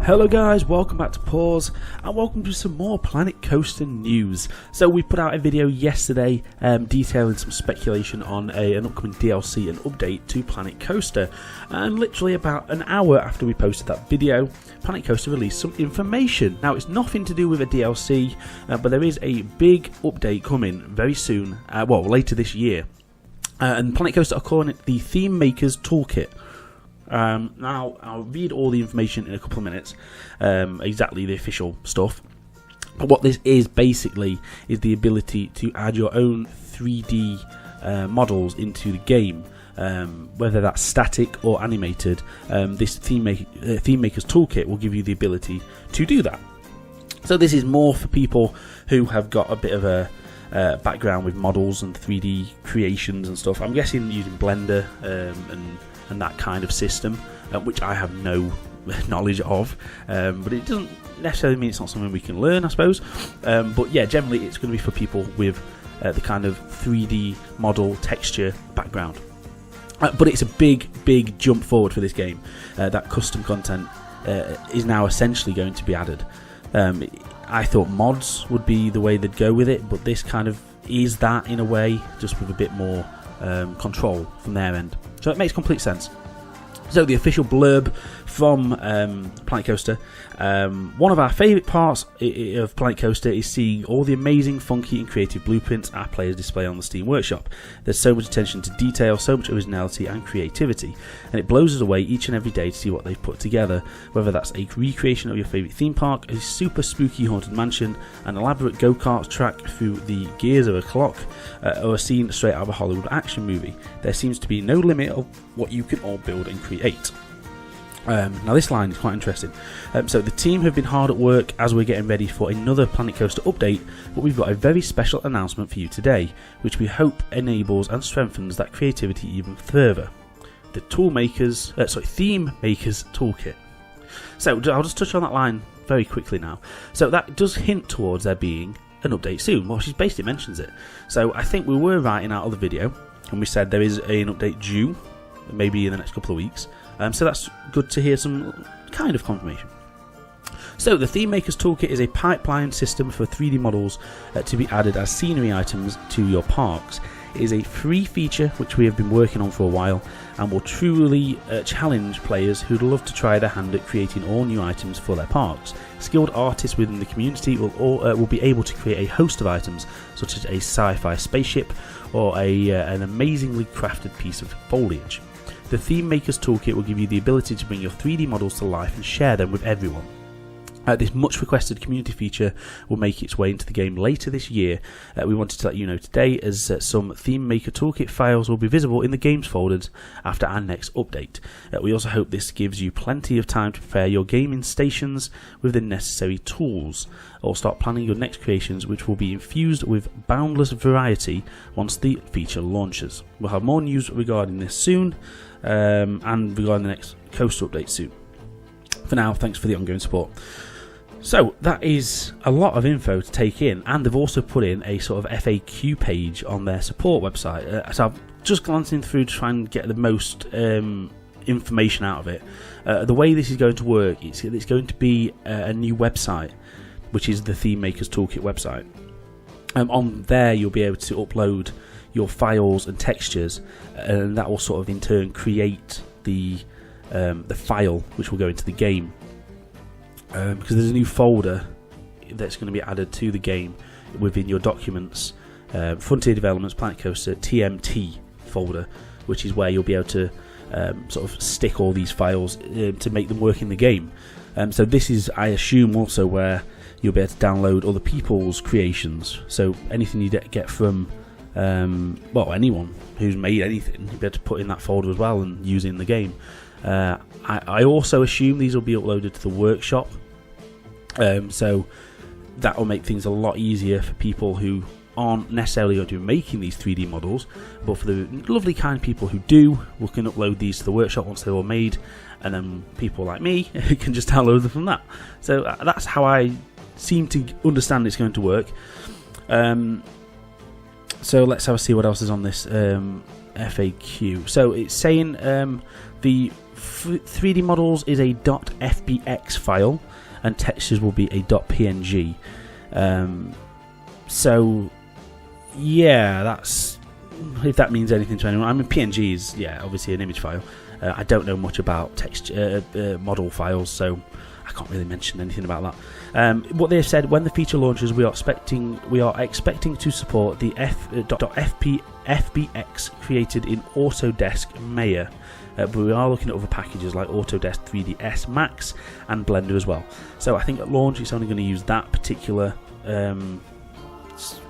Hello guys, welcome back to Pause and welcome to some more Planet Coaster news. So we put out a video yesterday detailing some speculation on an upcoming DLC and update to Planet Coaster, and literally about an hour after we posted that video, Planet Coaster released some information. Now it's nothing to do with a DLC, but there is a big update coming very soon, well later this year, and Planet Coaster are calling it the Thememaker's Toolkit. Now I'll read all the information in a couple of minutes, exactly the official stuff, but what this is basically is the ability to add your own 3D models into the game, whether that's static or animated. This Thememaker's Toolkit will give you the ability to do that. So this is more for people who have got a bit of a background with models and 3D creations and stuff. I'm guessing using Blender and that kind of system, which I have no knowledge of, but it doesn't necessarily mean it's not something we can learn, I suppose. But yeah, generally it's going to be for people with the kind of 3D model texture background. But it's a big jump forward for this game. That custom content is now essentially going to be added. I thought mods would be the way they'd go with it, but this kind of is that in a way, just with a bit more control from their end. So it makes complete sense. So the official blurb from Planet Coaster. One of our favourite parts of Planet Coaster is seeing all the amazing, funky and creative blueprints our players display on the Steam Workshop. There's so much attention to detail, so much originality and creativity, and it blows us away each and every day to see what they've put together, whether that's a recreation of your favourite theme park, a super spooky haunted mansion, an elaborate go-kart track through the gears of a clock, or a scene straight out of a Hollywood action movie. There seems to be no limit of what you can all build and create. Now this line is quite interesting. So the team have been hard at work as we're getting ready for another Planet Coaster update, but we've got a very special announcement for you today, which we hope enables and strengthens that creativity even further. The Thememaker's Toolkit. So I'll just touch on that line very quickly now. So that does hint towards there being an update soon. Well, she basically mentions it. So I think we were right in our other video, and we said there is an update due, maybe in the next couple of weeks. So that's good to hear some kind of confirmation. So the Thememaker's Toolkit is a pipeline system for 3D models to be added as scenery items to your parks. It is a free feature which we have been working on for a while and will truly challenge players who'd love to try their hand at creating all new items for their parks. Skilled artists within the community will be able to create a host of items such as a sci-fi spaceship or an amazingly crafted piece of foliage. The Thememaker's Toolkit will give you the ability to bring your 3D models to life and share them with everyone. This much requested community feature will make its way into the game later this year. We wanted to let you know today, as some Thememaker Toolkit files will be visible in the games folders after our next update. We also hope this gives you plenty of time to prepare your gaming stations with the necessary tools, or start planning your next creations, which will be infused with boundless variety once the feature launches. We'll have more news regarding this soon, and regarding the next coaster update soon. For now, thanks for the ongoing support. So that is a lot of info to take in, and they've also put in a sort of FAQ page on their support website. So I'm just glancing through to try and get the most information out of it. The way this is going to work, it's going to be a new website, which is the Thememaker's Toolkit website. On there you'll be able to upload your files and textures, and that will sort of in turn create the file which will go into the game. Because there's a new folder that's going to be added to the game within your documents, Frontier Developments Planet Coaster TMT folder, which is where you'll be able to sort of stick all these files to make them work in the game. So this is, I assume, also where you'll be able to download other people's creations. So anything you get from well, anyone who's made anything, you'll be able to put in that folder as well and use it in the game. I also assume these will be uploaded to the workshop, so that will make things a lot easier for people who aren't necessarily going to be making these 3D models, but for the lovely kind of people who do, we can upload these to the workshop once they're all made, and then people like me can just download them from that. So that's how I seem to understand it's going to work. So let's have a see what else is on this FAQ. So it's saying the 3D models is a .fbx file and textures will be a .png. So yeah, that's, if that means anything to anyone. I mean, PNG is, yeah, obviously an image file. I don't know much about texture model files, so I can't really mention anything about that. What they've said, when the feature launches, we are expecting to support the .fbx created in Autodesk Maya, but we are looking at other packages like Autodesk 3ds Max and Blender as well. So I think at launch it's only going to use that particular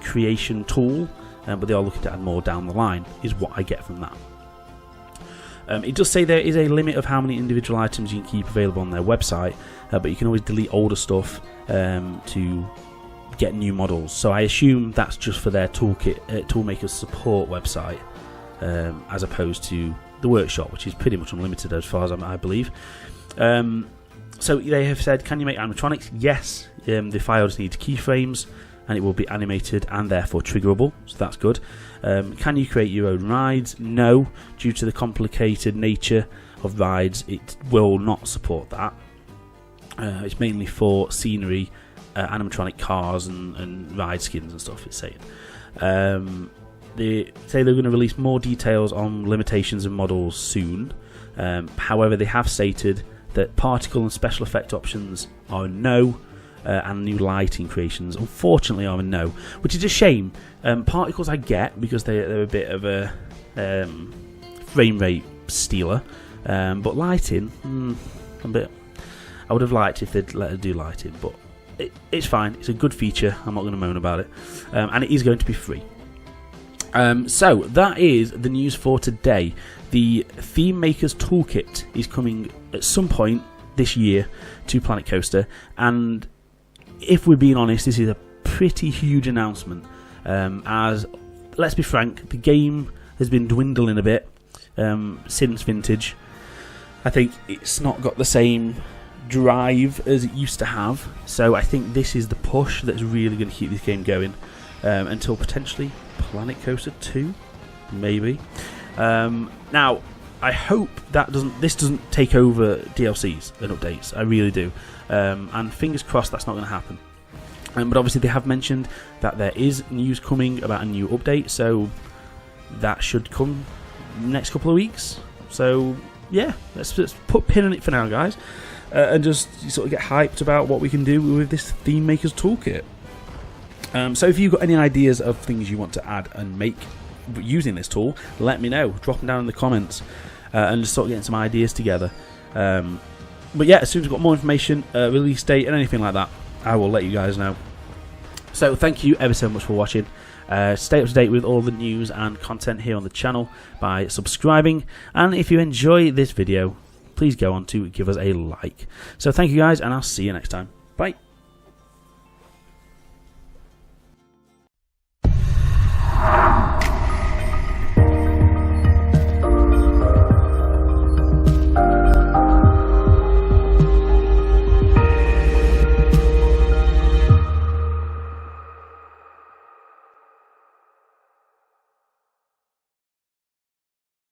creation tool, but they are looking to add more down the line, is what I get from that. It does say there is a limit of how many individual items you can keep available on their website, but you can always delete older stuff to get new models. So I assume that's just for their Toolkit, Toolmaker support website, as opposed to the workshop, which is pretty much unlimited as far as I believe. So they have said, can you make animatronics? Yes, the files need keyframes, and it will be animated and therefore triggerable, so that's good. Can you create your own rides? No, due to the complicated nature of rides, it will not support that. It's mainly for scenery, animatronic cars and ride skins and stuff, it's saying. They say they're going to release more details on limitations of models soon. However, they have stated that particle and special effect options are a no, and new lighting creations unfortunately are a no, which is a shame. Particles I get because they're a bit of a frame rate stealer, but lighting, I would have liked if they'd let her do lighting, but it's fine. It's a good feature. I'm not going to moan about it, and it is going to be free. So that is the news for today. The Thememaker's Toolkit is coming at some point this year to Planet Coaster, and if we're being honest, this is a pretty huge announcement, as, let's be frank, the game has been dwindling a bit since Vintage. I think it's not got the same drive as it used to have, so I think this is the push that's really going to keep this game going until potentially Planet Coaster 2, maybe. Now, I hope that this doesn't take over DLCs and updates. I really do, and fingers crossed that's not going to happen. But obviously they have mentioned that there is news coming about a new update, so that should come next couple of weeks. So yeah, let's put a pin in it for now, guys, and just sort of get hyped about what we can do with this Thememaker's Toolkit. So if you've got any ideas of things you want to add and make using this tool, let me know. Drop them down in the comments, and just sort of getting some ideas together. But yeah, as soon as I've got more information, release date and anything like that, I will let you guys know. So thank you ever so much for watching. Stay up to date with all the news and content here on the channel by subscribing, and if you enjoy this video, please go on to give us a like. So thank you guys, and I'll see you next time. Bye.